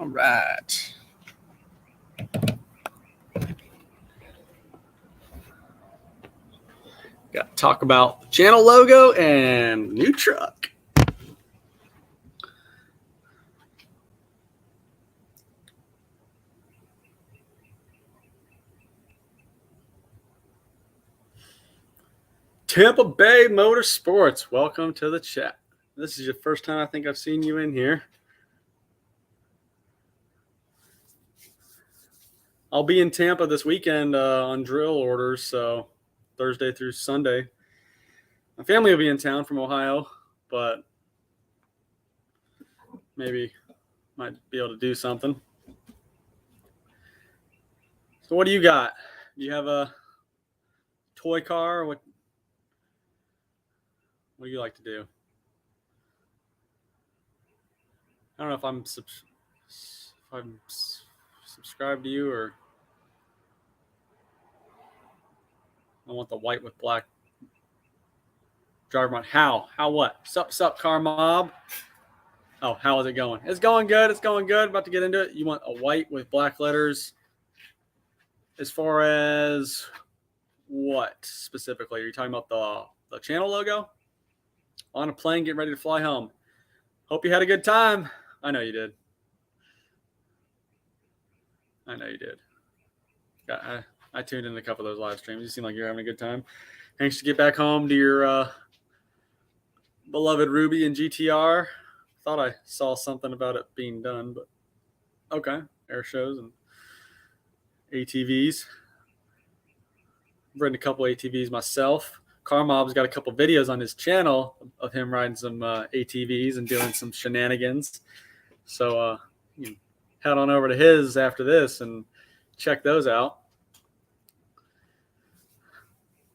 All right. Got to talk about the channel logo and new truck. Tampa Bay Motorsports, welcome to the chat. This is your first time I think I've seen you in here. I'll be in Tampa this weekend on drill orders, so Thursday through Sunday. My family will be in town from Ohio, but maybe might be able to do something. So what do you got? Do you have a toy car? What do you like to do? I don't know if I'm subscribed to you or I want the white with black driver on. How what? Sup car mob? Oh, how is it going? It's going good. It's going good. About to get into it. You want a white with black letters. As far as what specifically? Are you talking about the channel logo? On a plane, getting ready to fly home. Hope you had a good time. I know you did. I tuned in a couple of those live streams. You seem like you're having a good time. Anxious to get back home to your beloved Ruby and GTR. Thought I saw something about it being done, but okay. Air shows and ATVs. I've ridden a couple ATVs myself. Car Mob's got a couple videos on his channel of him riding some ATVs and doing some shenanigans. So you can head on over to his after this and check those out.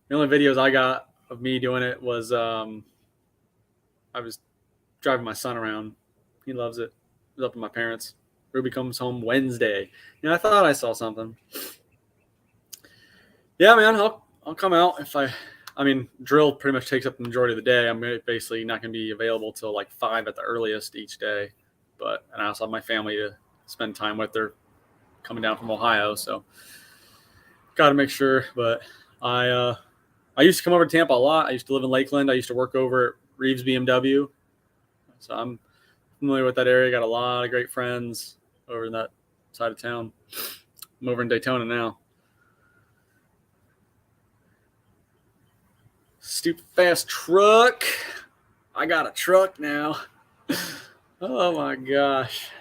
The only videos I got of me doing it was I was driving my son around. He loves it. He was up with my parents. Ruby comes home Wednesday. I thought I saw something. Yeah, man, I'll come out if drill pretty much takes up the majority of the day. I'm basically not going to be available till like 5 at the earliest each day. And I also have my family to spend time with. They're coming down from Ohio, so got to make sure. But I used to come over to Tampa a lot. I used to live in Lakeland. I used to work over at Reeves BMW. So I'm familiar with that area. Got a lot of great friends over in that side of town. I'm over in Daytona now. Stupid fast truck. I got a truck now. Oh my gosh.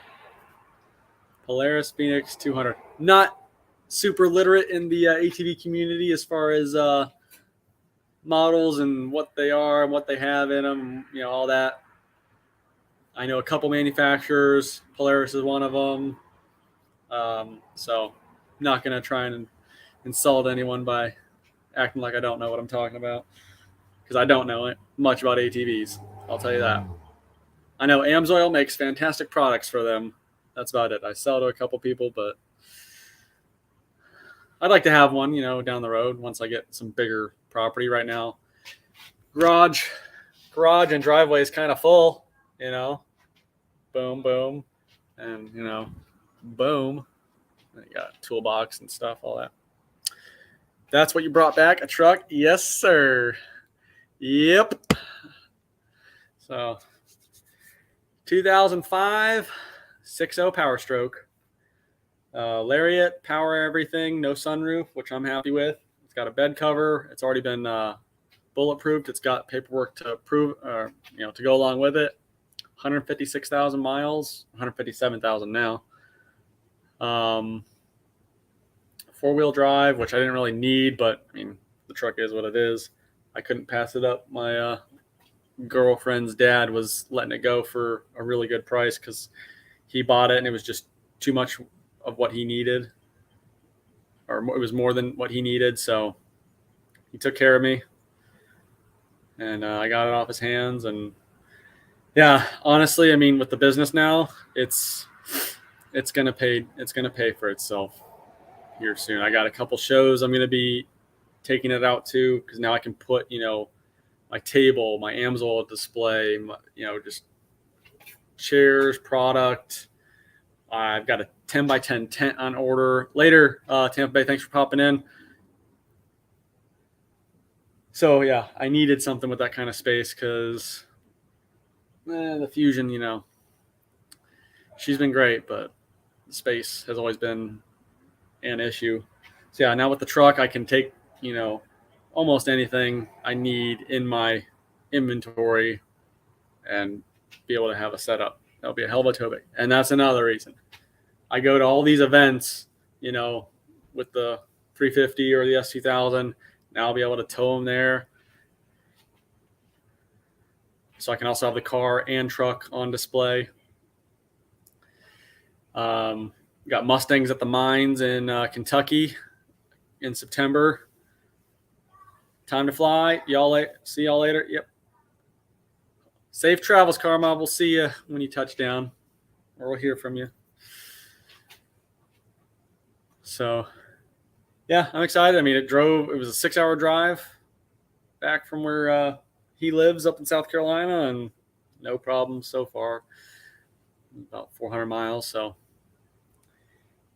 Polaris Phoenix 200. Not super literate in the ATV community as far as models and what they are and what they have in them, all that. I know a couple manufacturers. Polaris is one of them. So I'm not going to try and insult anyone by acting like I don't know what I'm talking about, because I don't know much about ATVs. I'll tell you that. I know Amsoil makes fantastic products for them. That's about it. I sell to a couple people, but I'd like to have one, down the road once I get some bigger property. Right now, garage and driveway is kind of full, boom, boom, and, boom. And you got a toolbox and stuff, all that. That's what you brought back, a truck? Yes, sir. Yep. So 2005 6.0 Power Stroke. Lariat, power everything, no sunroof, which I'm happy with. It's got a bed cover. It's already been bulletproofed. It's got paperwork to prove, to go along with it. 156,000 miles, 157,000 now. Four-wheel drive, which I didn't really need, but the truck is what it is. I couldn't pass it up. My girlfriend's dad was letting it go for a really good price because he bought it and it was just too much of what he needed, or it was more than what he needed. So he took care of me, and I got it off his hands. And yeah, honestly, with the business now, it's gonna pay for itself here soon. I got a couple shows I'm gonna be taking it out to, because now I can put my table, my Amsoil display, just chairs, product, I've got a 10 by 10 tent on order. Later, Tampa Bay, thanks for popping in. So, yeah, I needed something with that kind of space because the Fusion, she's been great, but space has always been an issue. So, yeah, now with the truck, I can take, almost anything I need in my inventory and be able to have a setup. That'll be a hell of a tow bag. And that's another reason. I go to all these events, with the 350 or the S2000. Now I'll be able to tow them there. So I can also have the car and truck on display. Got Mustangs at the mines in Kentucky in September. Time to fly. See y'all later. Yep. Safe travels, Karma. We'll see you when you touch down, or we'll hear from you. So, yeah, I'm excited. I mean, it was a 6-hour drive back from where he lives up in South Carolina, and no problems so far. About 400 miles. So,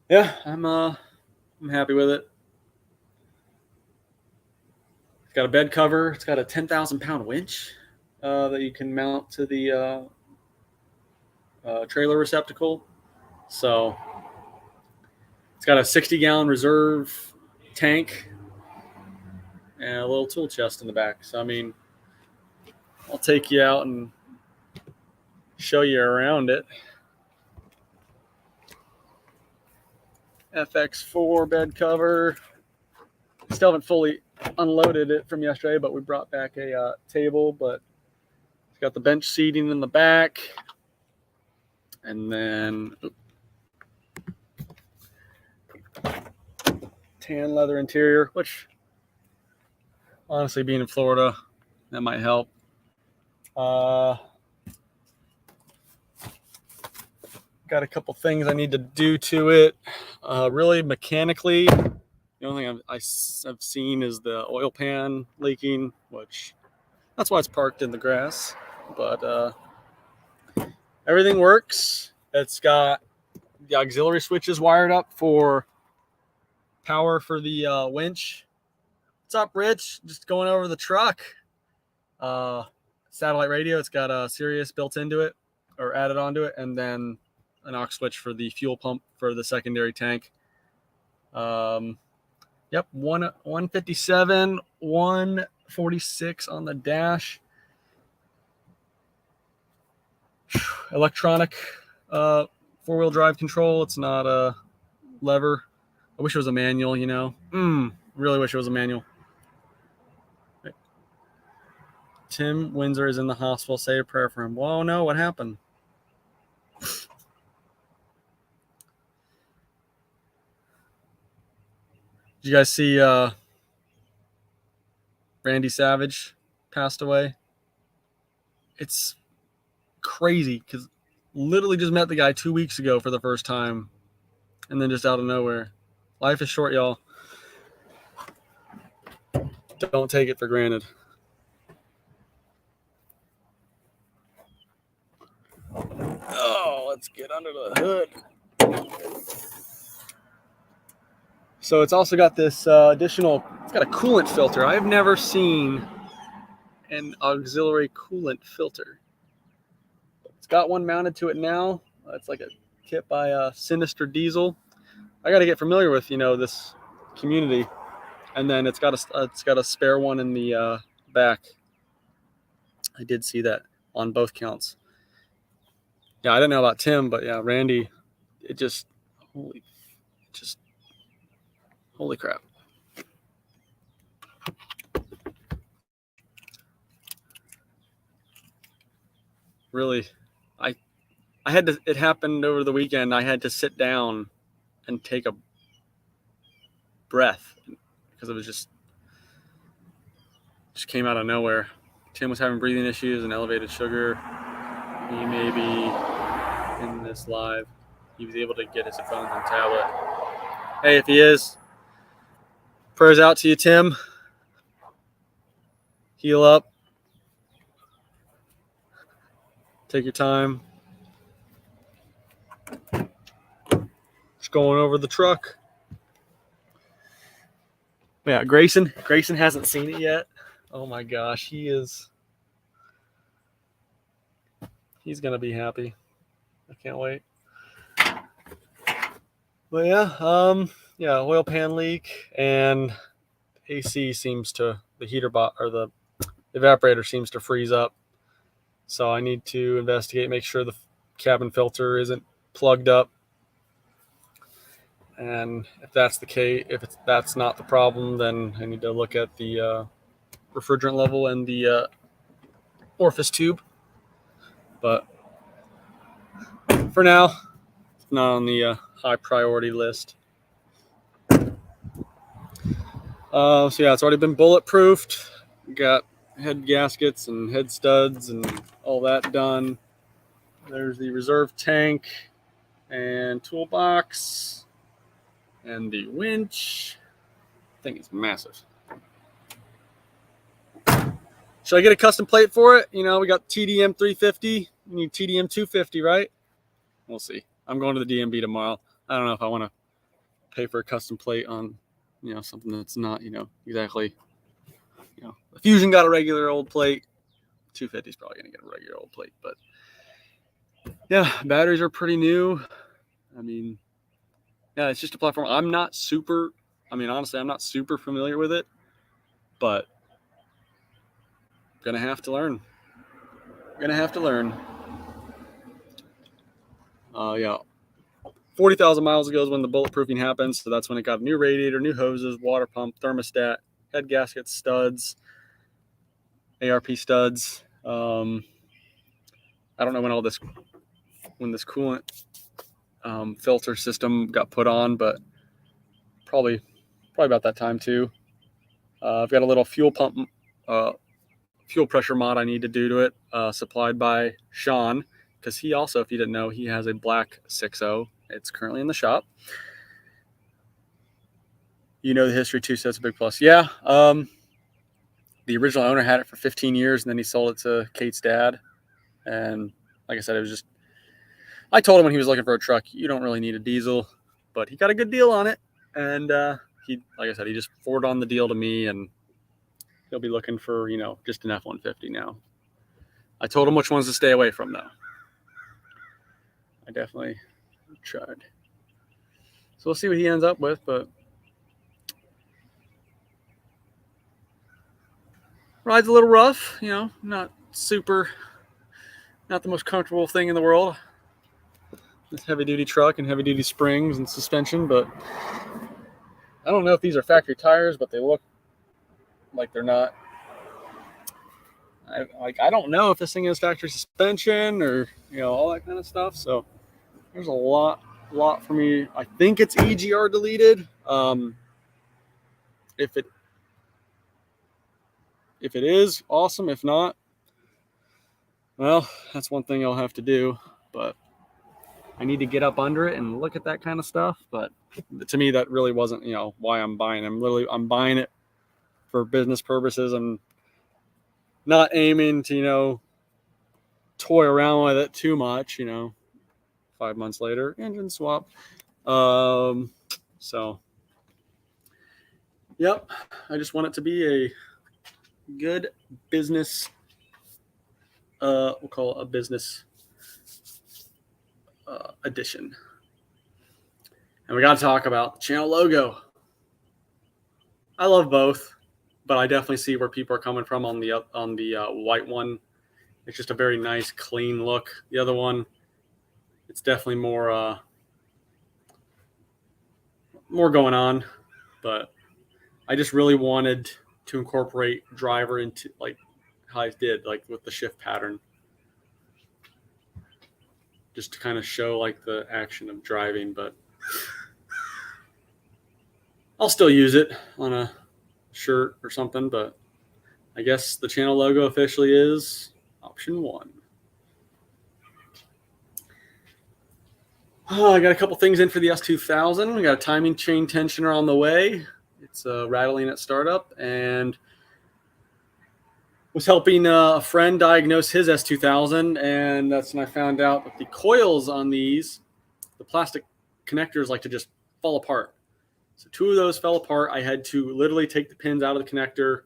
yeah, I'm happy with it. It's got a bed cover. It's got a 10,000-pound winch that you can mount to the trailer receptacle. So it's got a 60-gallon reserve tank and a little tool chest in the back. So, I mean, I'll take you out and show you around it. FX4 bed cover. Still haven't fully unloaded it from yesterday, but we brought back a table. But it's got the bench seating in the back. And then tan leather interior, which honestly, being in Florida, that might help. Got a couple things I need to do to it. Really mechanically, the only thing I've seen is the oil pan leaking, which that's why it's parked in the grass. But everything works. It's got the auxiliary switches wired up for power for the winch. What's up, Rich? Just going over the truck. Satellite radio. It's got a Sirius built into it or added onto it, and then an aux switch for the fuel pump for the secondary tank. Yep, 157, 146 on the dash. Electronic four-wheel drive control. It's not a lever. I wish it was a manual, Really wish it was a manual. Right. Tim Windsor is in the hospital. Say a prayer for him. Whoa, no, what happened? Did you guys see Randy Savage passed away? It's crazy because literally just met the guy 2 weeks ago for the first time, and then just out of nowhere. Life is short, y'all. Don't take it for granted. Oh, let's get under the hood. So it's also got this additional, it's got a coolant filter. I've never seen an auxiliary coolant filter. It's got one mounted to it now. It's like a kit by Sinister Diesel. I got to get familiar with, this community. And then it's got a spare one in the back. I did see that on both counts. Yeah, I didn't know about Tim, but yeah, Randy, holy crap. Really, it happened over the weekend. I had to sit down and take a breath because it was just came out of nowhere. Tim was having breathing issues and elevated sugar. He may be in this live. He was able to get his phone and tablet. Hey, if he is, prayers out to you, Tim. Heal up. Take your time. just going over the truck. Yeah, Grayson hasn't seen it yet. Oh my gosh, he's gonna be happy. I can't wait. But yeah, oil pan leak, and AC seems to, the evaporator seems to freeze up. So I need to investigate, make sure the cabin filter isn't plugged up. And if that's the case, that's not the problem, then I need to look at the refrigerant level and the orifice tube. But for now, it's not on the high priority list. So yeah, it's already been bulletproofed. Got head gaskets and head studs and all that done. There's the reserve tank and toolbox and the winch. I think it's massive. Should I get a custom plate for it? You know, we got TDM 350. We need TDM 250, right? We'll see. I'm going to the DMB tomorrow. I don't know if I want to pay for a custom plate on, you know, something that's not, you know, exactly, you know, the Fusion got a regular old plate. 250 is probably going to get a regular old plate, but yeah, batteries are pretty new. I mean, yeah, it's just a platform. Honestly, I'm not super familiar with it, but gonna have to learn. Yeah. 40,000 miles ago is when the bulletproofing happened. So that's when it got a new radiator, new hoses, water pump, thermostat, head gaskets, studs, ARP studs. I don't know when this coolant filter system got put on, but probably about that time too. I've got a little fuel pump, fuel pressure mod I need to do to it, supplied by Sean, because he also, if you didn't know, he has a black 6.0. It's currently in the shop. You know the history too, so that's a big plus. Yeah, the original owner had it for 15 years, and then he sold it to Kate's dad. And like I said, it was just, I told him when he was looking for a truck, you don't really need a diesel, but he got a good deal on it. And like I said, he just forwarded on the deal to me, and he'll be looking for, you know, just an F-150 now. I told him which ones to stay away from, though. I definitely tried. So we'll see what he ends up with, but ride's a little rough, you know, not the most comfortable thing in the world. This heavy-duty truck and heavy-duty springs and suspension, but I don't know if these are factory tires, but they look like they're not. I don't know if this thing is factory suspension or, you know, all that kind of stuff. So there's a lot for me. I think it's EGR deleted. If it is, awesome. If not, well, that's one thing I'll have to do. But I need to get up under it and look at that kind of stuff. But to me, that really wasn't, you know, why I'm buying it. I'm buying it for business purposes. I'm not aiming to, you know, toy around with it too much, you know. 5 months later, engine swap. So, yep, I just want it to be a good business, we'll call it a business edition. And we got to talk about the channel logo. I love both, but I definitely see where people are coming from on the white one. It's just a very nice, clean look. The other one, it's definitely more going on, but I just really wanted to incorporate driver into, like how I did, like with the shift pattern, just to kind of show like the action of driving. But I'll still use it on a shirt or something. But I guess the channel logo officially is option 1. Oh, I got a couple things in for the S2000. We got a timing chain tensioner on the way. It's rattling at startup, and was helping a friend diagnose his S2000, and that's when I found out that the coils on these, the plastic connectors like to just fall apart. So 2 of those fell apart. I had to literally take the pins out of the connector,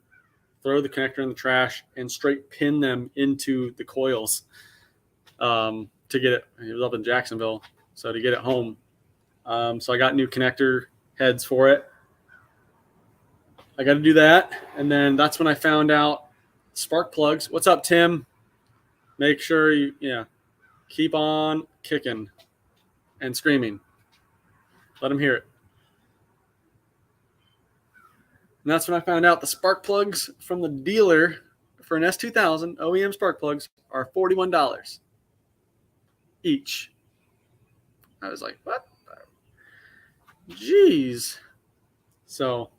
throw the connector in the trash, and straight pin them into the coils to get it. It was up in Jacksonville, so to get it home. So I got new connector heads for it. I got to do that, and then that's when I found out spark plugs. What's up, Tim? Make sure you keep on kicking and screaming. Let them hear it. And that's when I found out the spark plugs from the dealer for an S2000 OEM spark plugs are $41 each. I was like, what? Jeez. So,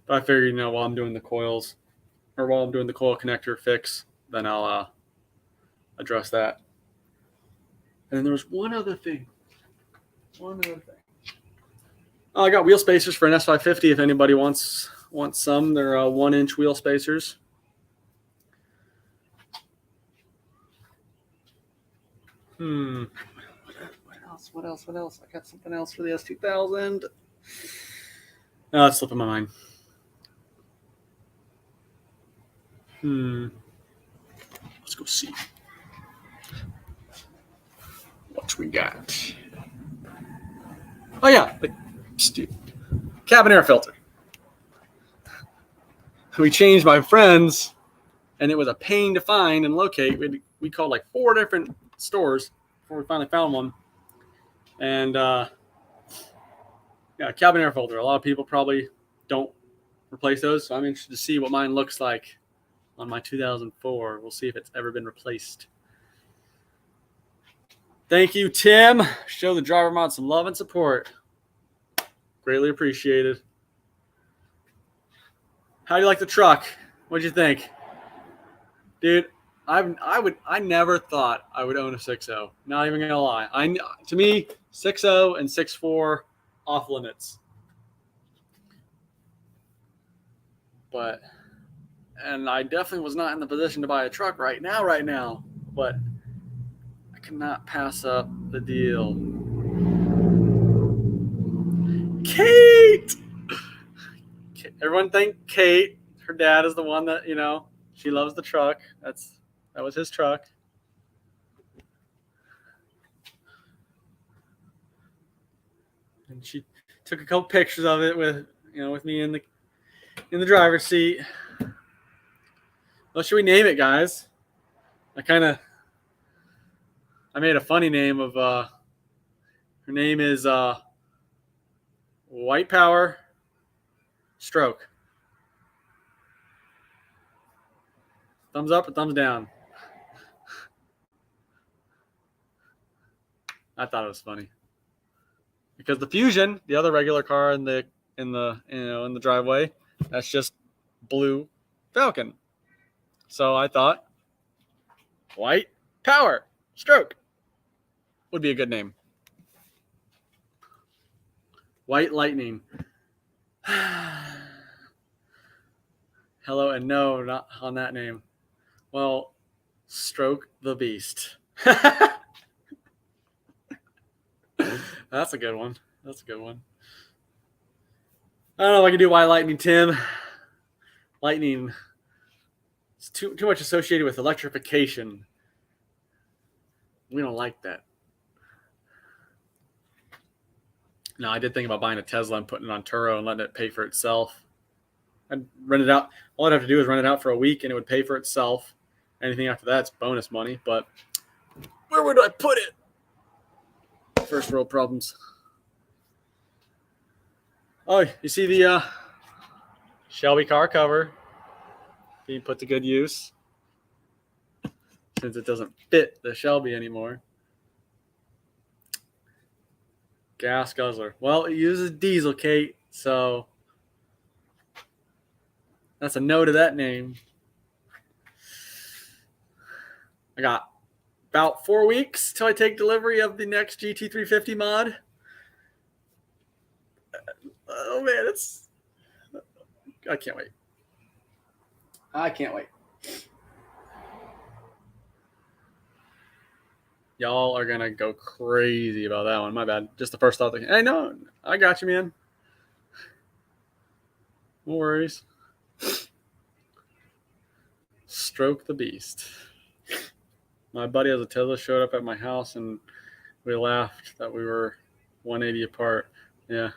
but I figured, while I'm doing the coils, or while I'm doing the coil connector fix, then I'll address that. And then there was one other thing. Oh, I got wheel spacers for an S550 if anybody wants some. They're 1-inch wheel spacers. What else? I got something else for the S2000. Oh, it's slipping my mind. Let's go see what we got. Oh, yeah. The cabin air filter. We changed my friend's, and it was a pain to find and locate. We called like 4 different stores before we finally found one. And cabin air filter. A lot of people probably don't replace those, so I'm interested to see what mine looks like on my 2004. We'll see if it's ever been replaced. Thank you, Tim. Show the driver mod some love and support. Greatly appreciated. How do you like the truck? What'd you think? Dude, I never thought I would own a 6.0. Not even gonna lie. To me, 6.0 and 6.4 off limits. And I definitely was not in the position to buy a truck right now. But I cannot pass up the deal. Kate! Everyone thank Kate. Her dad is the one that, she loves the truck. That was his truck. And she took a couple pictures of it with me in the driver's seat. What should we name it, guys? I made a funny name of her name is White Power Stroke. Thumbs up or thumbs down? I thought it was funny. Because the Fusion, the other regular car in the driveway, that's just blue Falcon. So I thought White Power Stroke would be a good name. White Lightning. Hello and no, not on that name. Well, Stroke the Beast. That's a good one. I don't know if I can do White Lightning, Tim. Lightning. It's too much associated with electrification. We don't like that. No, I did think about buying a Tesla and putting it on Turo and letting it pay for itself. I'd rent it out. All I'd have to do is rent it out for a week and it would pay for itself. Anything after that's bonus money. But where would I put it? First world problems. Oh, you see the Shelby car cover being put to good use since it doesn't fit the Shelby anymore. Gas guzzler. Well, it uses diesel, Kate, so that's a no to that name. I got about 4 weeks till I take delivery of the next GT350 mod. Oh man, I can't wait. Y'all are going to go crazy about that one. My bad. Just the first thought. Hey, no, I got you, man. No worries. Stroke the beast. My buddy has a Tesla, showed up at my house, and we laughed that we were 180 apart. Yeah.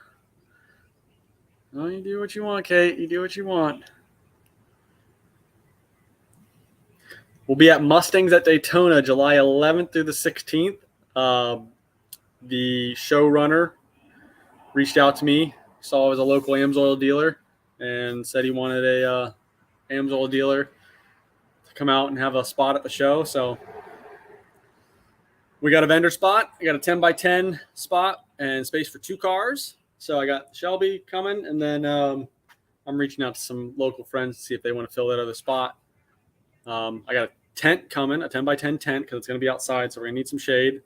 Well, you do what you want, Kate. You do what you want. We'll be at Mustangs at Daytona July 11th through the 16th. The showrunner reached out to me, saw I was a local AMSOIL dealer, and said he wanted a AMSOIL dealer to come out and have a spot at the show. So we got a vendor spot. I got a 10 by 10 spot and space for 2 cars. So I got Shelby coming, and then I'm reaching out to some local friends to see if they want to fill that other spot. I got a tent coming, a 10 by 10 tent, because it's going to be outside, so we're going to need some shade.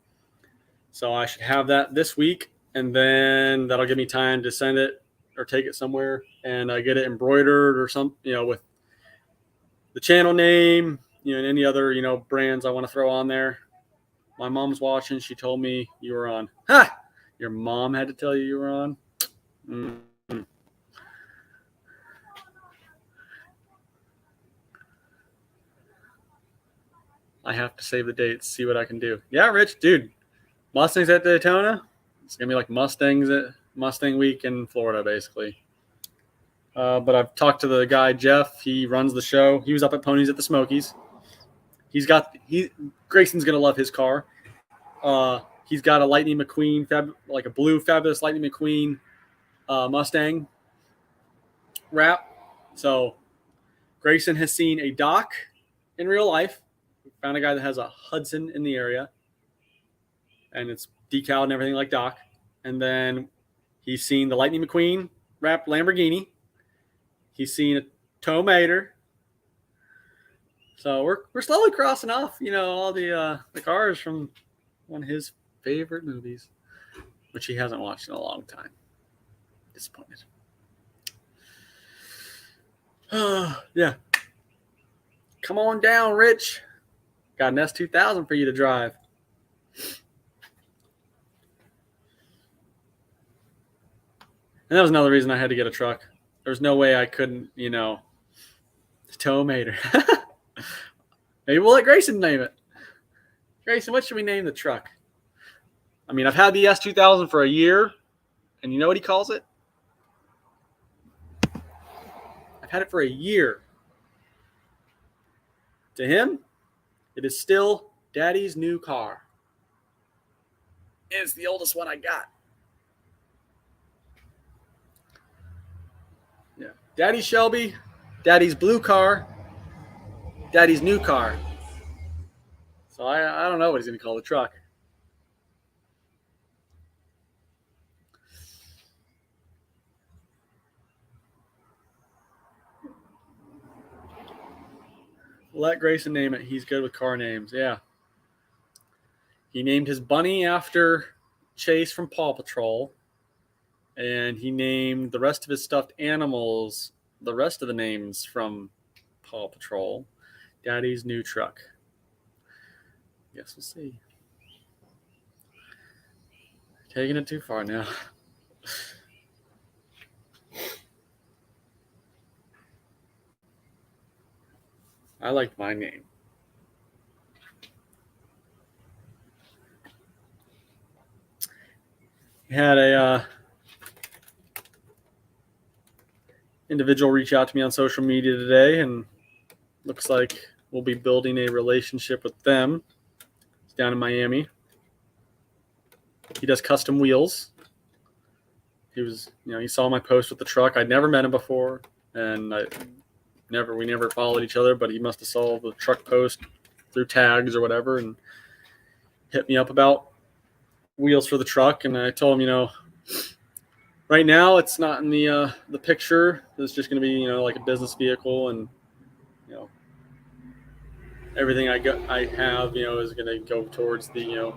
So I should have that this week, and then that'll give me time to send it or take it somewhere and get it embroidered or some, with the channel name, and any other, brands I want to throw on there. My mom's watching. She told me you were on. Ha! Your mom had to tell you were on? Mm-hmm. I have to save the dates, see what I can do. Yeah, Rich, dude. Mustangs at Daytona. It's going to be like Mustang week in Florida, basically. But I've talked to the guy, Jeff. He runs the show. He was up at Ponies at the Smokies. Grayson's going to love his car. He's got a Lightning McQueen, like a blue fabulous Lightning McQueen Mustang wrap. So Grayson has seen a Doc in real life. We found a guy that has a Hudson in the area, and it's decaled and everything like Doc. And then he's seen the Lightning McQueen wrapped Lamborghini. He's seen a Tow Mater. So we're slowly crossing off, all the cars from one of his favorite movies, which he hasn't watched in a long time. Disappointed. Yeah. Come on down, Rich. Got an S2000 for you to drive. And that was another reason I had to get a truck. There's no way I couldn't, Tow Mater. Maybe we'll let Grayson name it. Grayson, what should we name the truck? I mean, I've had the S2000 for a year, and you know what he calls it? I've had it for a year. To him, it is still Daddy's new car. It's the oldest one I got. Yeah. Daddy's Shelby, Daddy's blue car, Daddy's new car. So I don't know what he's going to call the truck. Let Grayson name it. He's good with car names. Yeah. He named his bunny after Chase from Paw Patrol. And he named the rest of his stuffed animals, the rest of the names from Paw Patrol, Daddy's new truck. Guess we'll see. Taking it too far now. I liked my name. Had a individual reach out to me on social media today, and looks like we'll be building a relationship with them. It's down in Miami. He does custom wheels. He saw my post with the truck. I'd never met him before, and we never followed each other, but he must have saw the truck post through tags or whatever and hit me up about wheels for the truck. And I told him, right now it's not in the picture. It's just going to be, like a business vehicle, and, everything I have, is going to go towards the,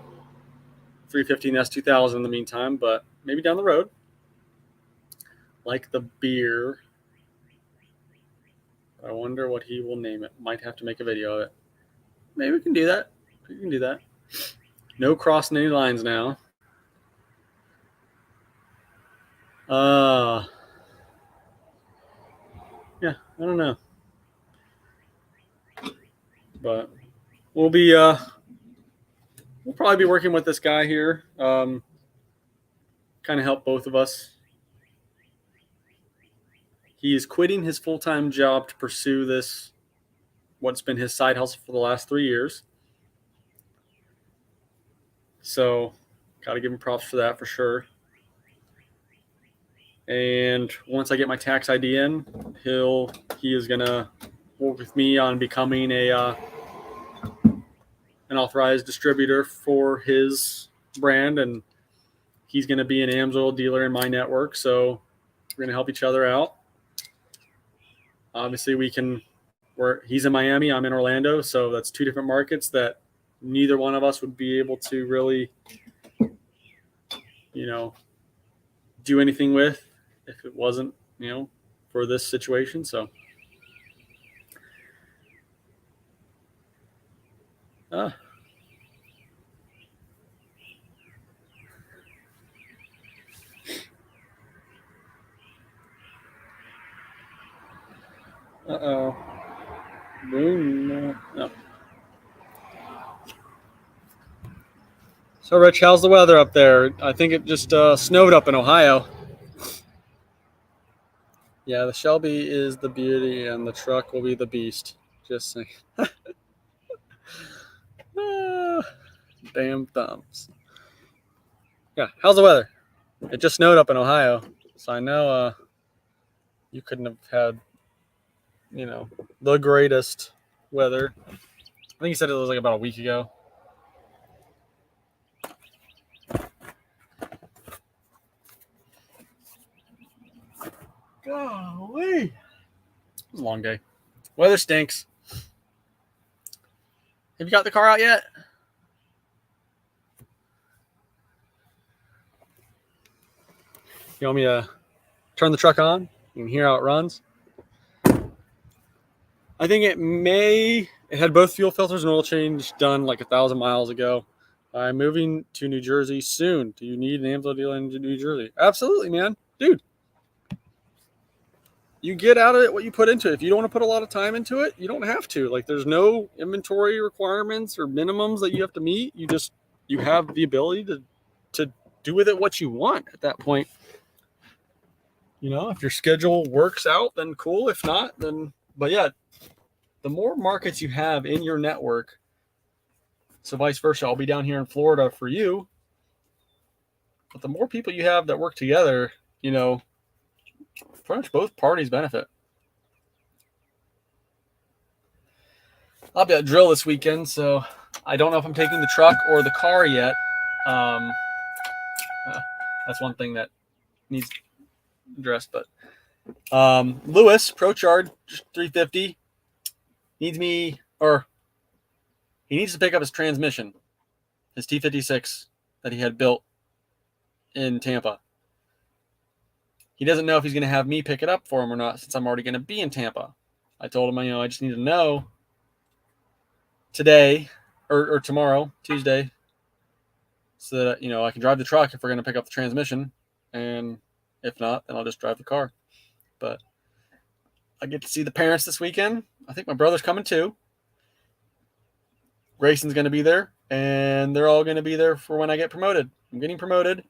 315 S2000 in the meantime, but maybe down the road. Like the beer. I wonder what he will name it. Might have to make a video of it. Maybe we can do that. No crossing any lines now. Yeah, I don't know. But we'll probably be working with this guy here. Kind of help both of us. He is quitting his full-time job to pursue this, what's been his side hustle for the last 3 years. So, got to give him props for that for sure. And once I get my tax ID in, he is gonna work with me on becoming an authorized distributor for his brand, and he's gonna be an AMSOIL dealer in my network. So we're gonna help each other out. Obviously, he's in Miami, I'm in Orlando, so that's two different markets that neither one of us would be able to really, do anything with if it wasn't, for this situation. So, uh-oh. Boom. No. So, Rich, how's the weather up there? I think it just snowed up in Ohio. Yeah, the Shelby is the beauty, and the truck will be the beast. Just saying. Damn thumbs. Yeah, how's the weather? It just snowed up in Ohio, so I know you couldn't have had, the greatest weather. I think you said it was like about a week ago. Golly. It was a long day. Weather stinks. Have you got the car out yet? You want me to turn the truck on? You can hear how it runs. I think it had both fuel filters and oil change done like 1,000 miles ago. I'm moving to New Jersey soon. Do you need an AMSOIL dealer in New Jersey? Absolutely, man. Dude. You get out of it what you put into it. If you don't want to put a lot of time into it, you don't have to. Like, there's no inventory requirements or minimums that you have to meet. You have the ability to do with it what you want at that point. If your schedule works out, then cool. If not, then, but yeah, the more markets you have in your network, so vice versa, I'll be down here in Florida for you, but the more people you have that work together, pretty much both parties benefit. I'll be at drill this weekend, so I don't know if I'm taking the truck or the car yet. That's one thing that needs addressed. But Lewis, ProCharge 350, he needs to pick up his transmission, his T56 that he had built in Tampa. He doesn't know if he's going to have me pick it up for him or not, since I'm already going to be in Tampa. I told him, I just need to know today or tomorrow, Tuesday, so that, I can drive the truck if we're going to pick up the transmission. And if not, then I'll just drive the car. But I get to see the parents this weekend. I think my brother's coming too. Grayson's going to be there, and they're all going to be there for when I get promoted. I'm getting promoted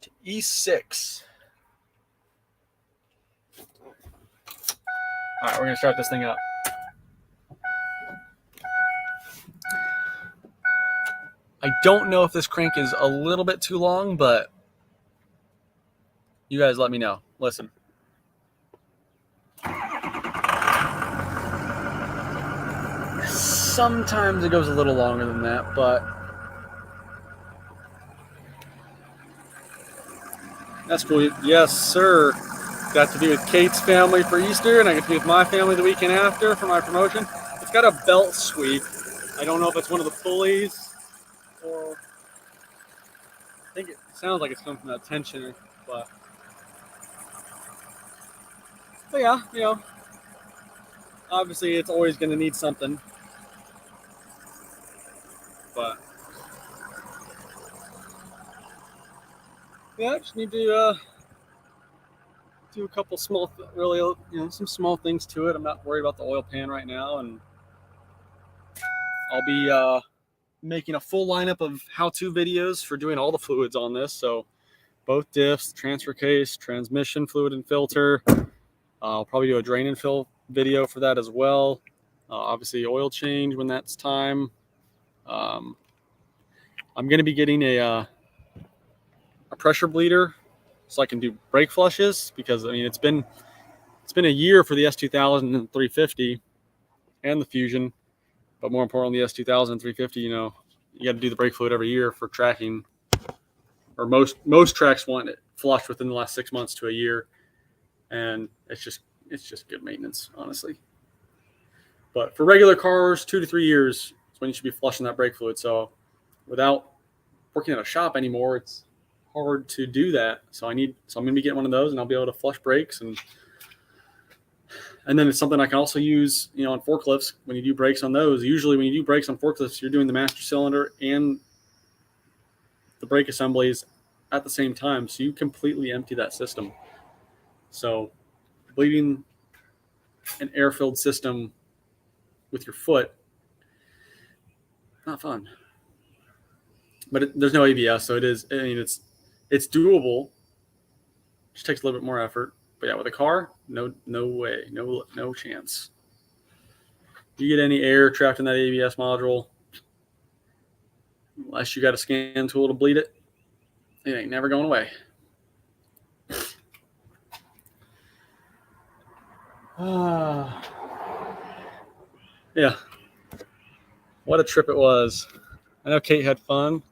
to E6. All right, we're going to start this thing up. I don't know if this crank is a little bit too long, but you guys let me know. Listen. Sometimes it goes a little longer than that, but that's cool. Yes, sir. Got to be with Kate's family for Easter, and I get to be with my family the weekend after for my promotion. It's got a belt sweep. I don't know if it's one of the pulleys, or I think it sounds like it's coming from that tensioner, but yeah, obviously it's always going to need something, but Yeah, I just need to do a couple small, some small things to it. I'm not worried about the oil pan right now, and I'll be making a full lineup of how-to videos for doing all the fluids on this. So both diffs, transfer case, transmission fluid and filter. I'll probably do a drain and fill video for that as well. Obviously, oil change when that's time. I'm going to be getting a pressure bleeder so I can do brake flushes, because I mean it's been a year for the S2000 and 350 and the Fusion, but more importantly the S2000 and 350. You got to do the brake fluid every year for tracking, or most tracks want it flushed within the last 6 months to a year, and it's just good maintenance, honestly. But for regular cars, 2 to 3 years is when you should be flushing that brake fluid. So without working at a shop anymore, it's hard to do that. So I'm going to be getting one of those, and I'll be able to flush brakes, and then it's something I can also use, on forklifts. When you do brakes on those, usually when you do brakes on forklifts, you're doing the master cylinder and the brake assemblies at the same time. So you completely empty that system. So bleeding an air-filled system with your foot, not fun. But there's no ABS, so it is. I mean, it's doable. Just takes a little bit more effort. But yeah, with a car, no way, no chance. You get any air trapped in that ABS module, unless you got a scan tool to bleed it, it ain't never going away. Yeah. What a trip it was. I know Kate had fun.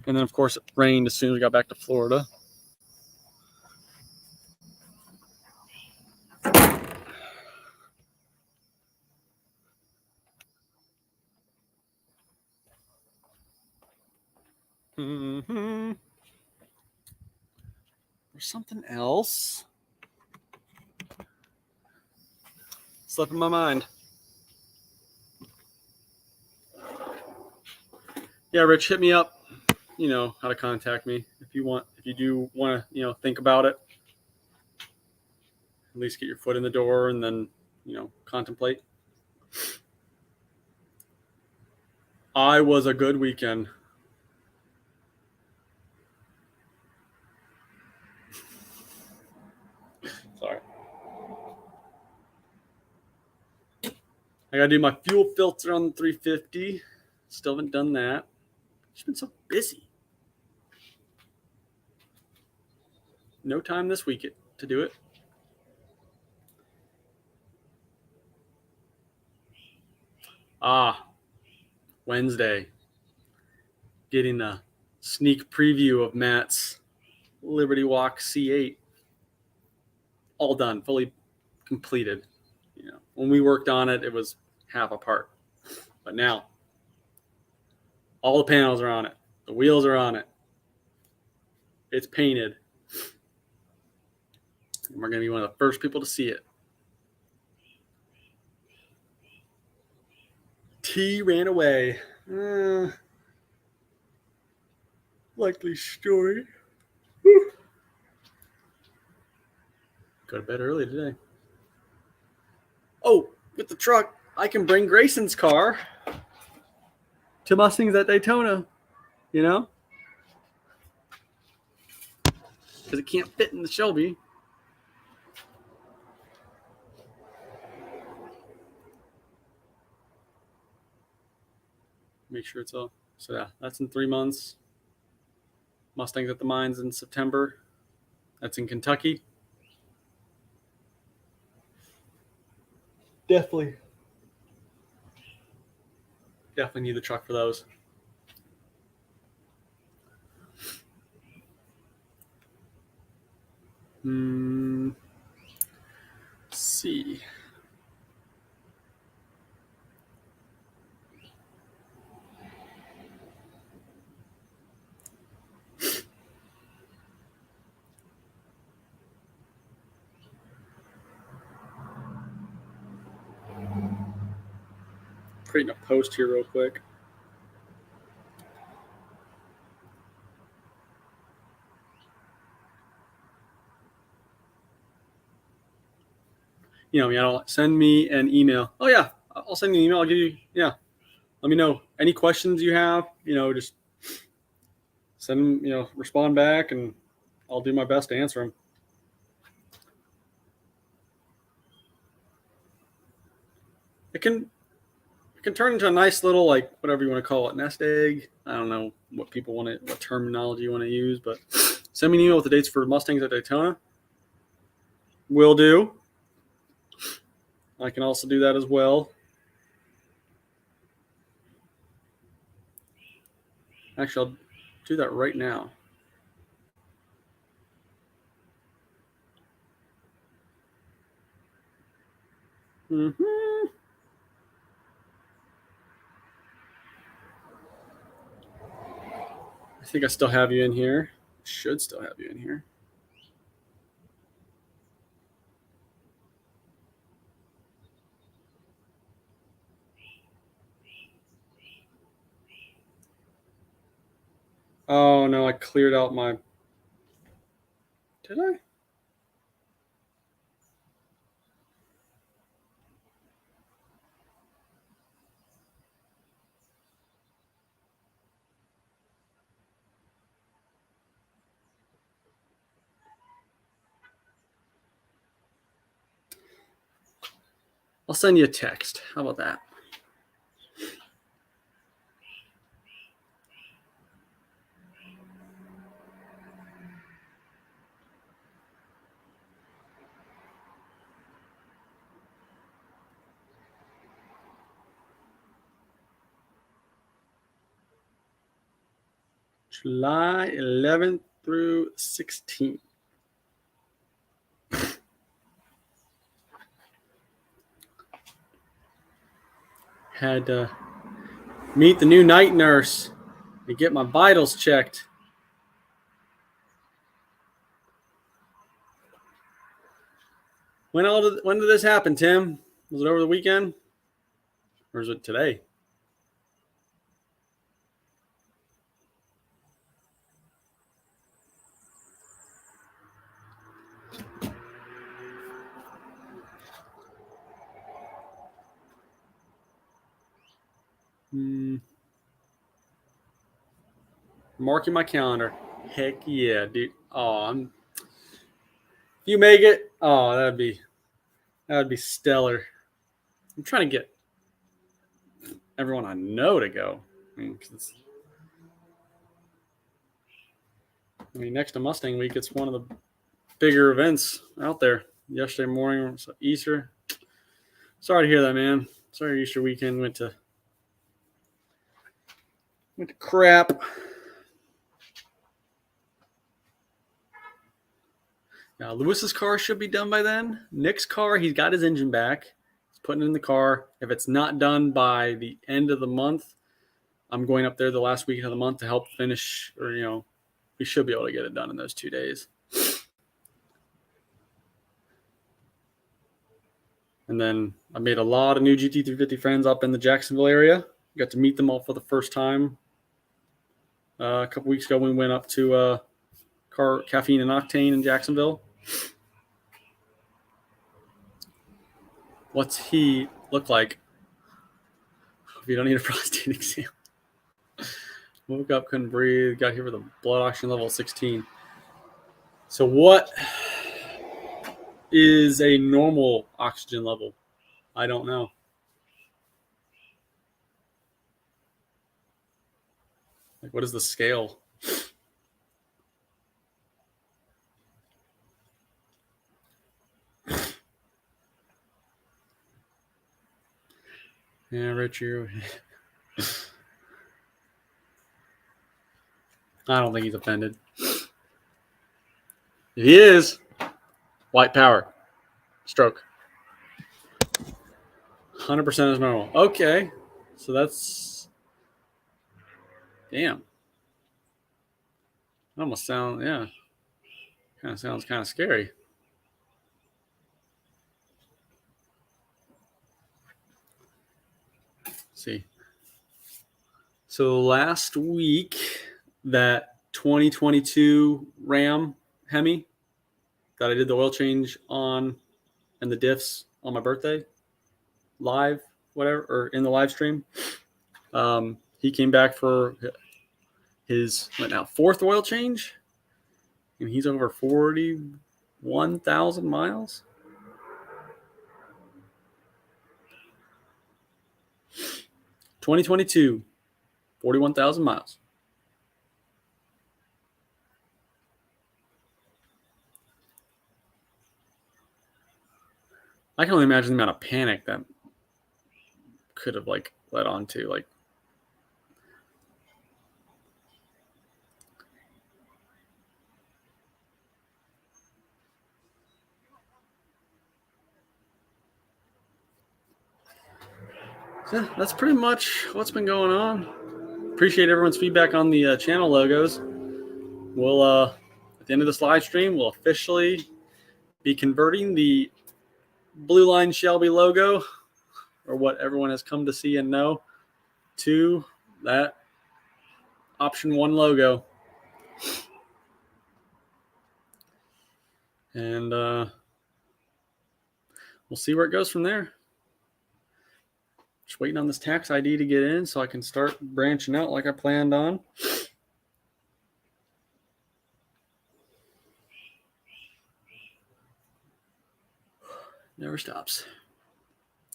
And then, of course, it rained as soon as we got back to Florida. Mm-hmm. There's something else slipping my mind. Yeah, Rich, hit me up. You know how to contact me if you do want to, think about it. At least get your foot in the door and then, contemplate. I was a good weekend. Sorry. I got to do my fuel filter on the 350. Still haven't done that. It's been so busy. No time this week to do it. Wednesday. Getting a sneak preview of Matt's Liberty Walk C8. All done, fully completed. When we worked on it, it was half apart. But now, all the panels are on it. The wheels are on it. It's painted. And we're going to be one of the first people to see it. T ran away. Likely story. Whew. Go to bed early today. Oh, with the truck, I can bring Grayson's car to Mustangs at Daytona, because it can't fit in the Shelby. Make sure it's all. So yeah, that's in 3 months. Mustangs at the Mines in September. That's in Kentucky. Definitely need the truck for those. Let's see. creating a post here real quick. You know, send me an email. Oh yeah, I'll send you an email. I'll give you, yeah. Let me know any questions you have. You know, just send them. You know, respond back, and I'll do my best to answer them. It can turn into a nice little, like, whatever you want to call it, nest egg. I don't know what people want to, what terminology you want to use, but send me an email with the dates for Mustangs at Daytona. Will do. I can also do that as well. Actually, I'll do that right now. Mm-hmm. I think I still have you in here. Should still have you in here. Oh no, I cleared out my. Did I? I'll send you a text. How about that? July 11th through 16th. Had to meet the new night nurse and get my vitals checked. When did this happen, Tim? Was it over the weekend? Or is it today? Marking my calendar. Heck yeah, dude. Oh, if you make it, oh, that'd be stellar. I'm trying to get everyone I know to go. Next to Mustang Week, it's one of the bigger events out there. Yesterday morning, Easter. Sorry to hear that, man. Sorry, Easter weekend went to crap. Now, Lewis's car should be done by then. Nick's car, he's got his engine back. He's putting it in the car. If it's not done by the end of the month, I'm going up there the last weekend of the month to help finish, or, we should be able to get it done in those 2 days. And then I made a lot of new GT350 friends up in the Jacksonville area. Got to meet them all for the first time. A couple weeks ago, we went up to Caffeine and Octane in Jacksonville. What's he look like? If you don't need a prostate exam. Woke up, couldn't breathe, got here with a blood oxygen level of 16. So what is a normal oxygen level? I don't know. Like, what is the scale? Yeah, Richard. I don't think he's offended. If he is, white power. Stroke. 100% is normal. Okay. So that's... Damn. That almost sounds... Yeah. Kind of sounds kind of scary. see. So last week, that 2022 Ram Hemi that I did the oil change on and the diffs on my birthday, live, whatever, or in the live stream. He came back for his fourth oil change, and he's over 41,000 miles. (2022) 41,000 miles. I can only imagine the amount of panic that could have led on to So that's pretty much what's been going on. Appreciate everyone's feedback on the channel logos. We'll at the end of this live stream, we'll officially be converting the Blue Line Shelby logo, or what everyone has come to see and know, to that option 1 logo. And we'll see where it goes from there. Just waiting on this tax ID to get in so I can start branching out like I planned on. Never stops.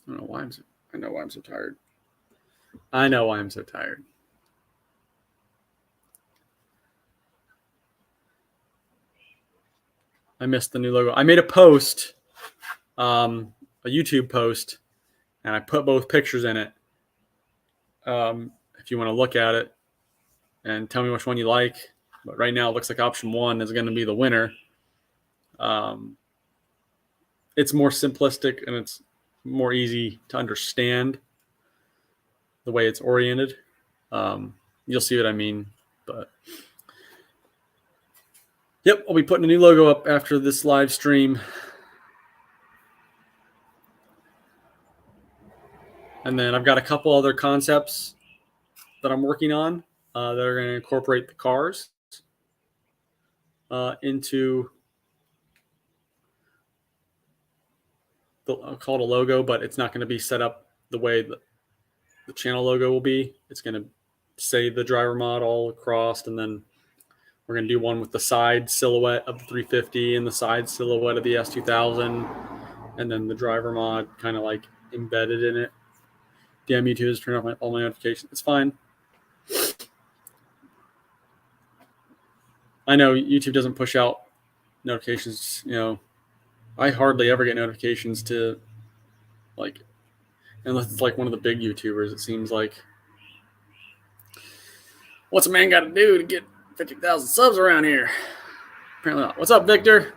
I don't know why I know why I'm so tired. I know why I'm so tired. I missed the new logo. I made a post, a YouTube post, and I put both pictures in it. If you want to look at it and tell me which one you like. But right now it looks like option 1 is going to be the winner. It's more simplistic and it's more easy to understand the way it's oriented. You'll see what I mean. But yep, I'll be putting a new logo up after this live stream. And then I've got a couple other concepts that I'm working on that are going to incorporate the cars into I'll call it a logo, but it's not going to be set up the way the channel logo will be. It's going to say the driver mod all across, and then we're going to do one with the side silhouette of the 350 and the side silhouette of the S2000, and then the driver mod kind of embedded in it. Damn, YouTube has turned off all my notifications. It's fine. I know YouTube doesn't push out notifications. I hardly ever get notifications to unless it's one of the big YouTubers. It seems like, what's a man got to do to get 50,000 subs around here? Apparently not. What's up, Victor?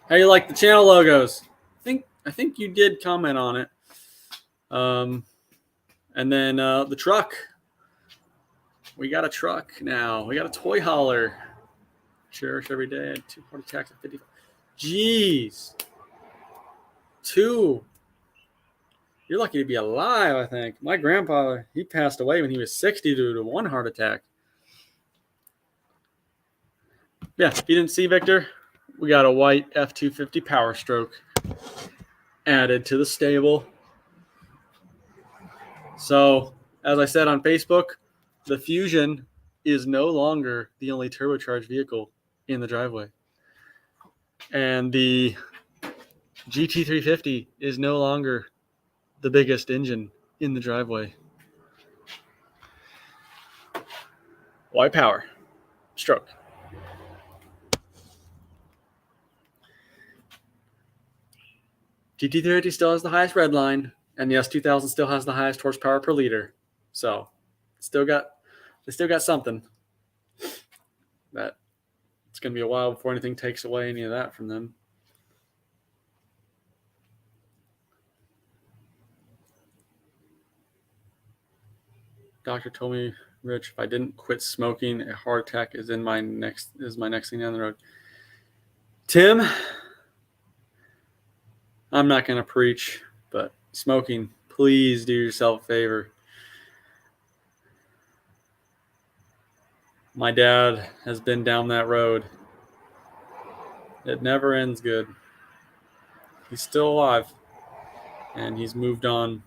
How you like the channel logos? I think you did comment on it. And then the truck. We got a truck now. We got a toy hauler. Cherish every day. 2-party tax at 55. Jeez. 2. You're lucky to be alive, I think. My grandpa, he passed away when he was 60 due to 1 heart attack. Yeah, if you didn't see, Victor, we got a white F-250 Power Stroke added to the stable. So, as I said on Facebook, the Fusion is no longer the only turbocharged vehicle in the driveway. And the GT350 is no longer the biggest engine in the driveway. Why power? Stroke. GT350 still has the highest red line, and the S2000 still has the highest horsepower per liter. So, they still got something. That it's going to be a while before anything takes away any of that from them. Doctor told me, Rich, if I didn't quit smoking, a heart attack is my next thing down the road. Tim, I'm not going to preach, but smoking, please do yourself a favor. My dad has been down that road. It never ends good. He's still alive, and he's moved on,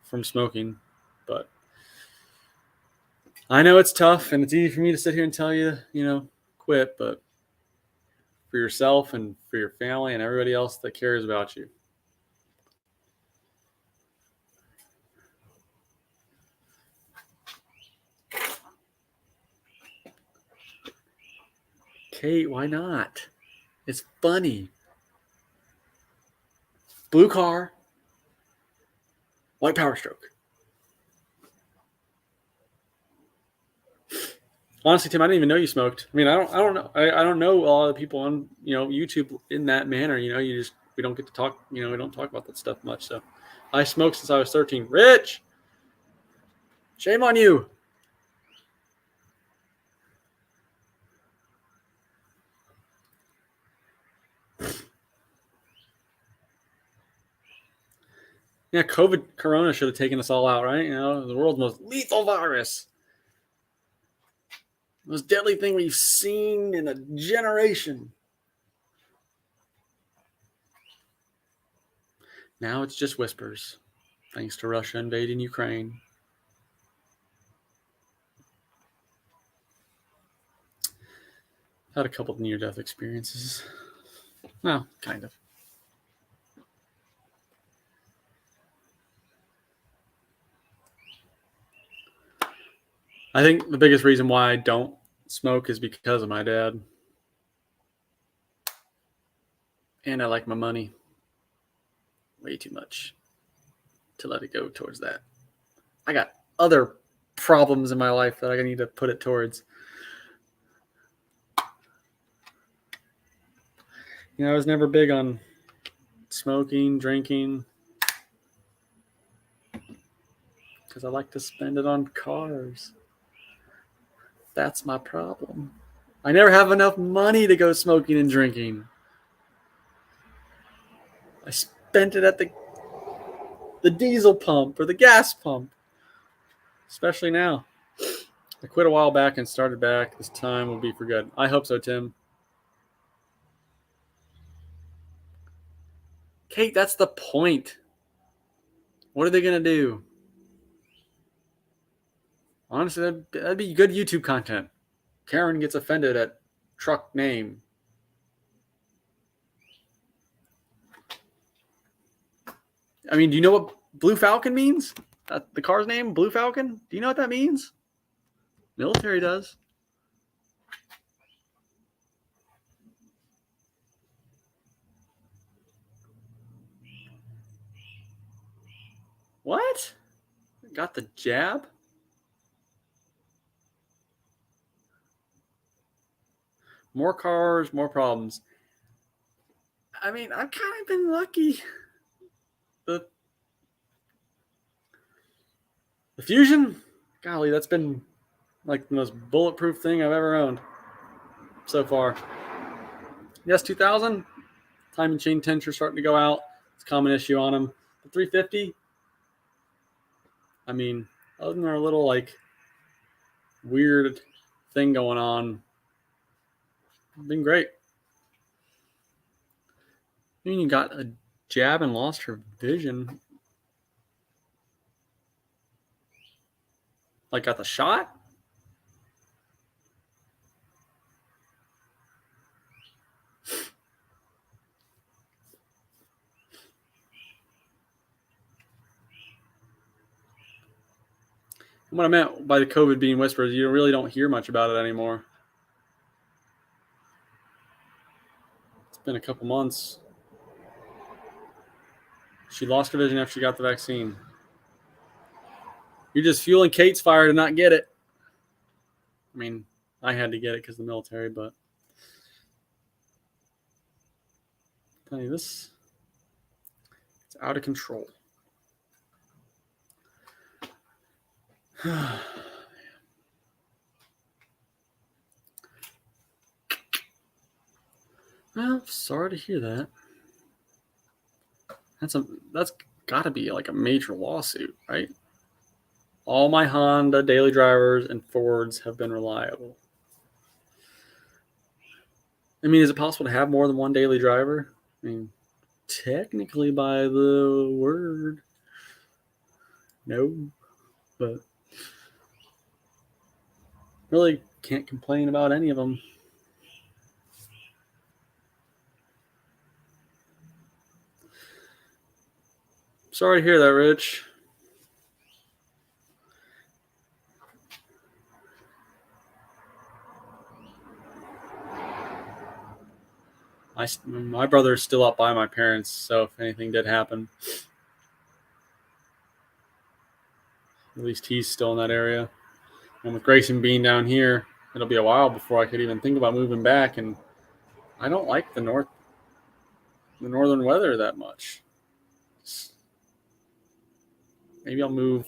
from smoking. But I know it's tough, and it's easy for me to sit here and tell you, quit. But for yourself and for your family and everybody else that cares about you, Kate, why not? It's funny. Blue car, white power stroke. Honestly, Tim, I didn't even know you smoked. I mean, I don't know. I don't know a lot of the people on, YouTube in that manner. We don't get to talk. We don't talk about that stuff much. So, I smoked since I was 13. Rich, shame on you. Yeah, Corona should have taken us all out, right? The world's most lethal virus. Most deadly thing we've seen in a generation. Now it's just whispers, thanks to Russia invading Ukraine. Had a couple of near-death experiences. Well, kind of. I think the biggest reason why I don't smoke is because of my dad. And I like my money way too much to let it go towards that. I got other problems in my life that I need to put it towards. I was never big on smoking, drinking, because I like to spend it on cars. That's my problem. I never have enough money to go smoking and drinking. I spent it at the diesel pump or the gas pump, especially now. I quit a while back and started back. This time will be for good. I hope so, Tim. Kate, that's the point. What are they going to do? Honestly, that'd be good YouTube content. Karen gets offended at truck name. I mean, do you know what Blue Falcon means? The car's name, Blue Falcon? Do you know what that means? Military does. What? Got the jab? More cars, more problems. I mean, I've kind of been lucky. The Fusion? Golly, that's been like the most bulletproof thing I've ever owned so far. Yes, 2000. Time and chain tension starting to go out. It's a common issue on them. The 350. I mean, other than our little like weird thing going on, been great. I mean, you got a jab and lost her vision. Like, got the shot? What I meant by the COVID being whispers, you really don't hear much about it anymore. It's been a couple months. She lost her vision after she got the vaccine. You're just fueling Kate's fire to not get it. I mean, I had to get it because of the military, but I'll tell you this, it's out of control. Well, sorry to hear that. That's got to be like a major lawsuit, right? All my Honda daily drivers and Fords have been reliable. I mean, is it possible to have more than one daily driver? I mean, technically by the word, no, but really can't complain about any of them. Sorry to hear that, Rich. My brother's still up by my parents, so if anything did happen, at least he's still in that area. And with Grayson being down here, it'll be a while before I could even think about moving back. And I don't like the northern weather that much. Maybe I'll move.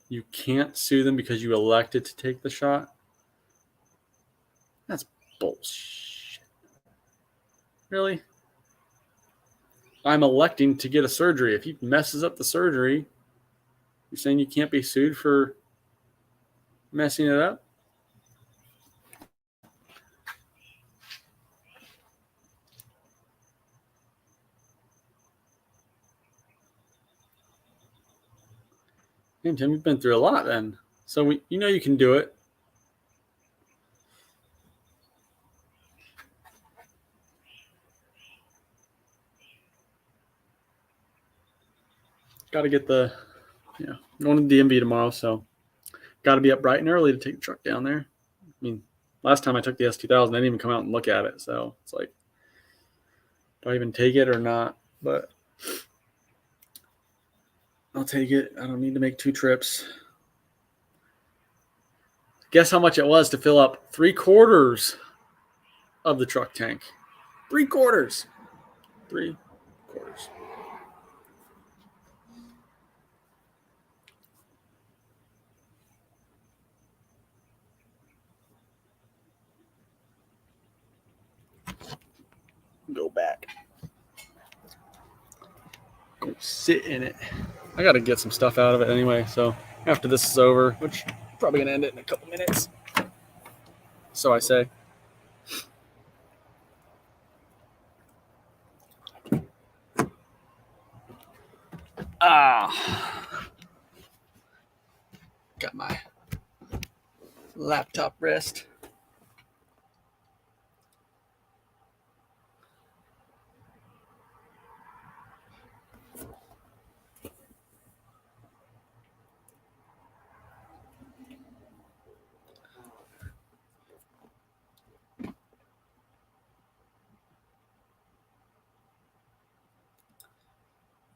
You can't sue them because you elected to take the shot. That's bullshit. Really? I'm electing to get a surgery. If he messes up the surgery, you're saying you can't be sued for messing it up? Damn, Tim, you've been through a lot then. So you know you can do it. Got to get going to the DMV tomorrow, so got to be up bright and early to take the truck down there. I mean, last time I took the S2000, I didn't even come out and look at it, so it's like, do I even take it or not? But I'll take it. I don't need to make 2 trips. Guess how much it was to fill up 3/4 of the truck tank? 3/4. 3/4. Go back. Go sit in it. I got to get some stuff out of it anyway, so after this is over, which I'm probably going to end it in a couple minutes. So I say. Got my laptop wrist.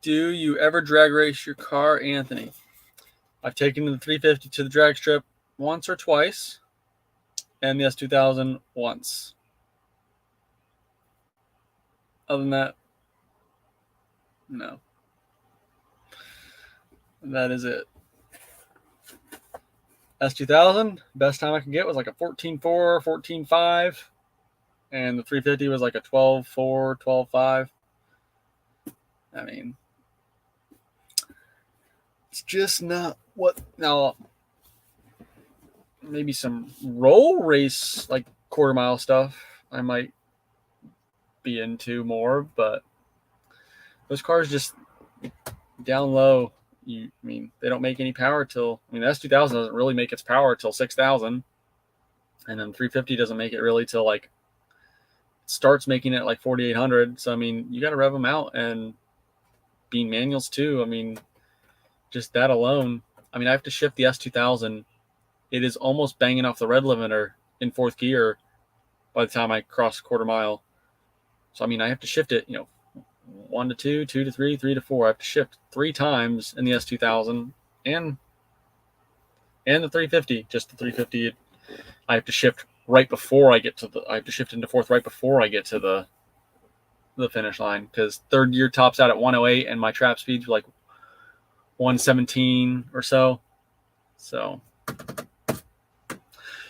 Do you ever drag race your car, Anthony? I've taken the 350 to the drag strip once or twice, and the S2000 once. Other than that, no. That is it. S2000, best time I could get was like a 14.4, 14.5, and the 350 was like a 12.4, 12.5. I mean, it's just not what. Now, maybe some roll race, like quarter mile stuff, I might be into more, but those cars just down low. I mean, they don't make any power till. I mean, the S2000 doesn't really make its power till 6,000, and then 350 doesn't make it really till like starts making it like 4,800. So I mean, you got to rev them out, and being manuals too. I mean, just that alone. I mean, I have to shift the S2000. It is almost banging off the red limiter in 4th gear by the time I cross quarter mile. So I mean, I have to shift it, 1 to 2, 2 to 3, 3 to 4. I have to shift 3 times in the S2000 and the 350. Just the 350, I have to shift right before I get to I have to shift into 4th right before I get to the finish line, because 3rd gear tops out at 108 and my trap speed's like 117 or so. So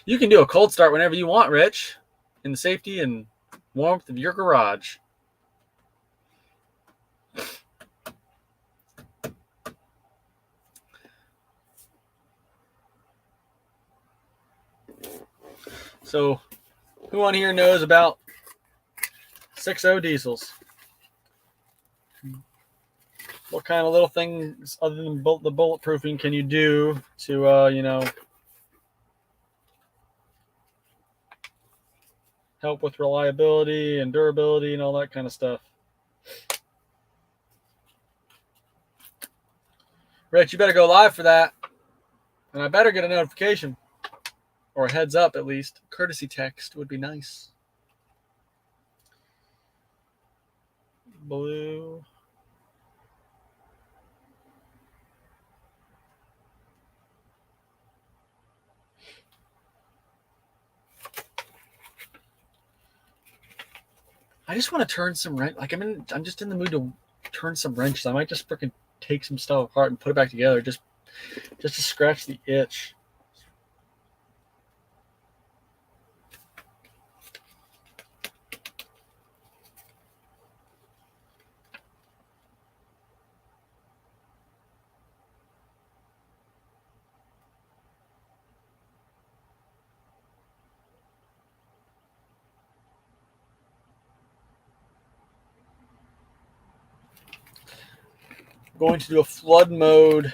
you can do a cold start whenever you want, Rich, in the safety and warmth of your garage. So, who on here knows about 6.0 diesels? What kind of little things other than the bulletproofing can you do to, help with reliability and durability and all that kind of stuff? Rich, you better go live for that. And I better get a notification. Or a heads up, at least. Courtesy text would be nice. Blue. I just want to turn some wrench. Like I'm just in the mood to turn some wrenches. I might just freaking take some stuff apart and put it back together, just to scratch the itch. Going to do a flood mode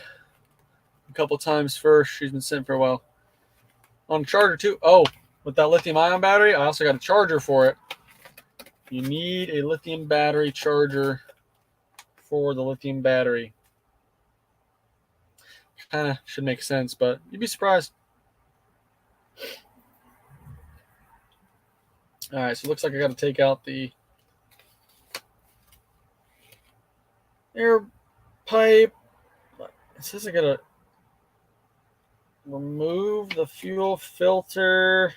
a couple times first. She's been sitting for a while. On charger too. Oh, with that lithium ion battery, I also got a charger for it. You need a lithium battery charger for the lithium battery. Kind of should make sense, but you'd be surprised. All right, so it looks like I got to take out the air pipe. It says I got to remove the fuel filter.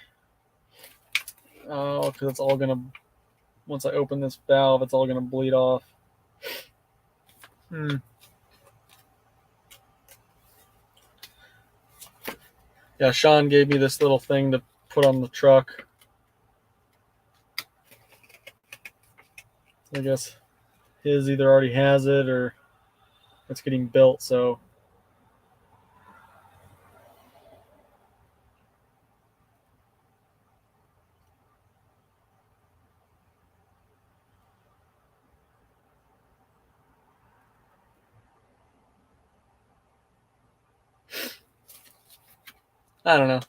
Oh, because it's all going to, once I open this valve, it's all going to bleed off. Yeah, Sean gave me this little thing to put on the truck. I guess his either already has it or it's getting built, so. I don't know.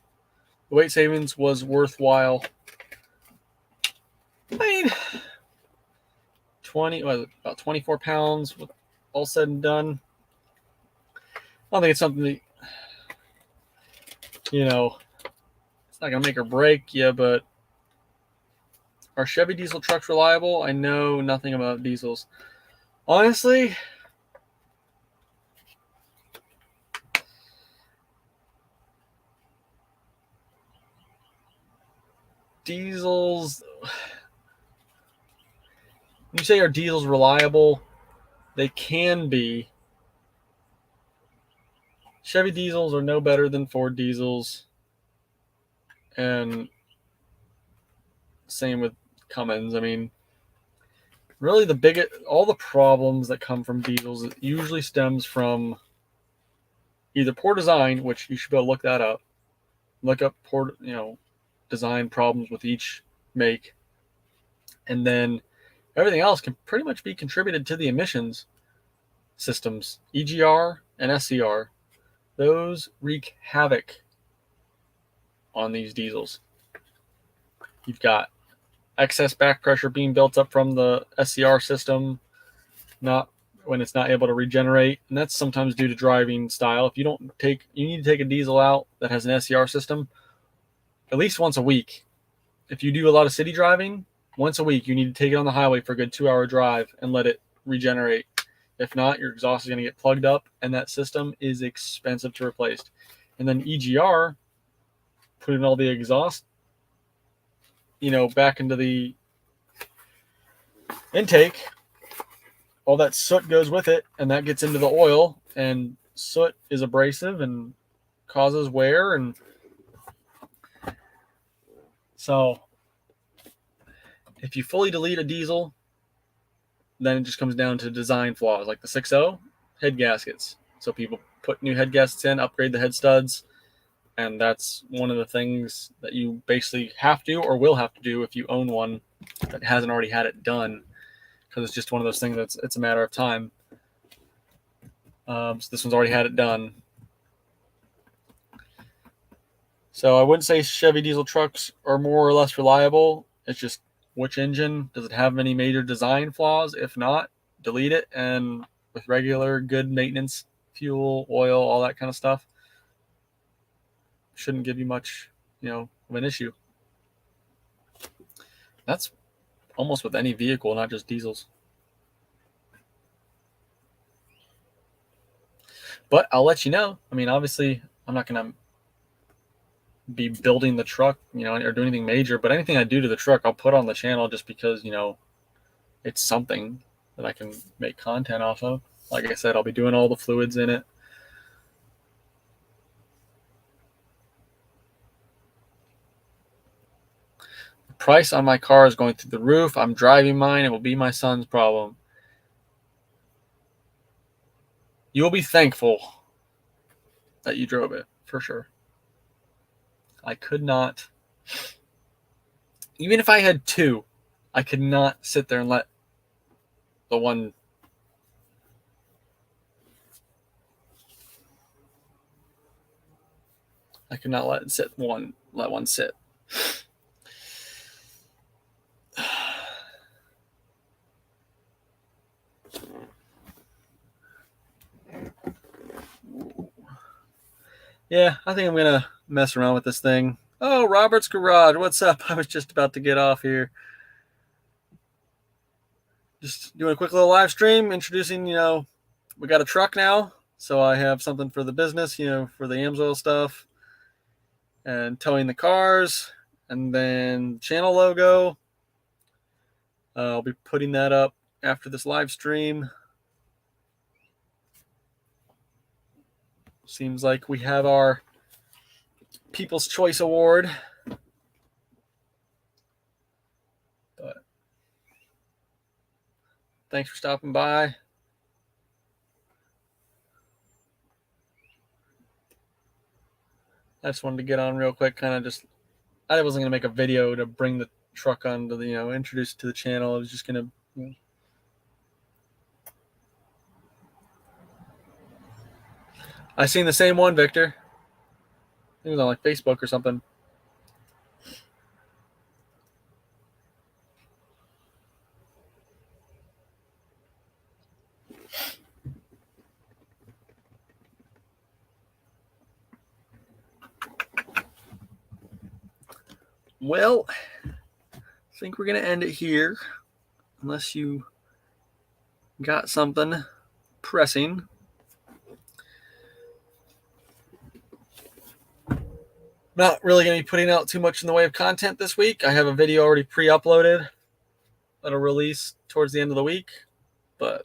The weight savings was worthwhile. I mean, about 24 pounds with all said and done. I don't think it's something that, it's not going to make or break you, but are Chevy diesel trucks reliable? I know nothing about diesels. Honestly, diesels, when you say are diesels reliable, they can be. Chevy diesels are no better than Ford diesels, and same with Cummins. I mean, really all the problems that come from diesels, it usually stems from either poor design, which you should be able to look that up. Look up poor, design problems with each make, and then everything else can pretty much be contributed to the emissions systems, EGR and SCR. Those wreak havoc on these diesels. You've got excess back pressure being built up from the SCR system, not when it's not able to regenerate, and that's sometimes due to driving style. If you need to take a diesel out that has an SCR system at least once a week. If you do a lot of city driving, once a week you need to take it on the highway for a good 2-hour drive and let it regenerate. If not, your exhaust is going to get plugged up, and that system is expensive to replace. And then EGR, putting all the exhaust, back into the intake, all that soot goes with it, and that gets into the oil, and soot is abrasive and causes wear. And so if you fully delete a diesel, then it just comes down to design flaws, like the 6.0 head gaskets. So people put new head gaskets in, upgrade the head studs, And that's one of the things that you basically have to or will have to do if you own one that hasn't already had it done, because it's just one of those things that's it's a matter of time. So this one's already had it done. So I wouldn't say Chevy diesel trucks are more or less reliable. It's just which engine. Does it have any major design flaws? If not, delete it, and with regular good maintenance, fuel, oil, all that kind of stuff, shouldn't give you much, of an issue. That's almost with any vehicle, not just diesels. But I'll let you know. I mean, obviously, I'm not going to be building the truck, or do anything major, but anything I do to the truck, I'll put on the channel just because, it's something that I can make content off of. Like I said, I'll be doing all the fluids in it. The price on my car is going through the roof. I'm driving mine. It will be my son's problem. You will be thankful that you drove it, for sure. I could not, even if I had two, I could not sit there and let the one I could not let one sit. Yeah, I think I'm gonna mess around with this thing. Oh, Robert's Garage, what's up? I was just about to get off here. Just doing a quick little live stream, introducing, we got a truck now, so I have something for the business, for the Amsoil stuff, and towing the cars, and then channel logo. I'll be putting that up after this live stream. Seems like we have our People's Choice Award. But thanks for stopping by. I just wanted to get on real quick, I wasn't going to make a video to bring the truck on to the, introduce it to the channel. I was just going to, I seen the same one, Victor. It was on like Facebook or something. Well, I think we're going to end it here, unless you got something pressing. Not really going to be putting out too much in the way of content this week. I have a video already pre-uploaded that'll release towards the end of the week, but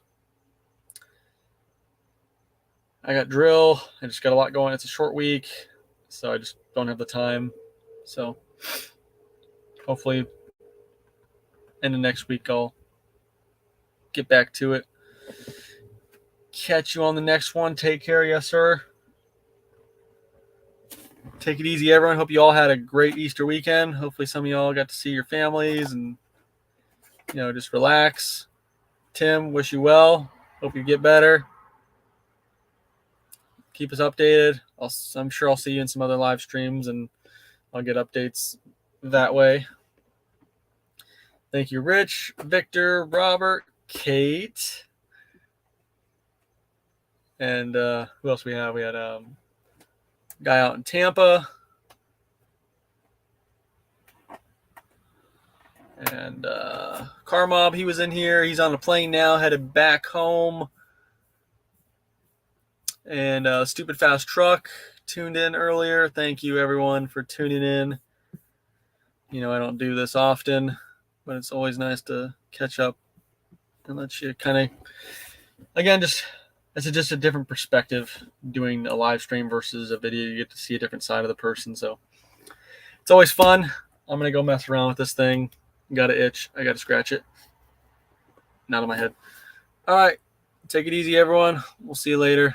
I got drill. I just got a lot going. It's a short week, so I just don't have the time. So hopefully end of next week I'll get back to it. Catch you on the next one. Take care. Yes, sir. Take it easy, everyone. Hope you all had a great Easter weekend. Hopefully some of y'all got to see your families and, just relax. Tim, wish you well. Hope you get better. Keep us updated. I'm sure I'll see you in some other live streams, and I'll get updates that way. Thank you, Rich, Victor, Robert, Kate, and who else we have? We had a guy out in Tampa, and Car Mob, he was in here. He's on a plane now, headed back home. And Stupid Fast Truck tuned in earlier. Thank you, everyone, for tuning in. I don't do this often, but it's always nice to catch up and let you kind of, again, it's just a different perspective doing a live stream versus a video. You get to see a different side of the person. So it's always fun. I'm going to go mess around with this thing. Got an itch. I got to scratch it. Not on my head. All right. Take it easy, everyone. We'll see you later.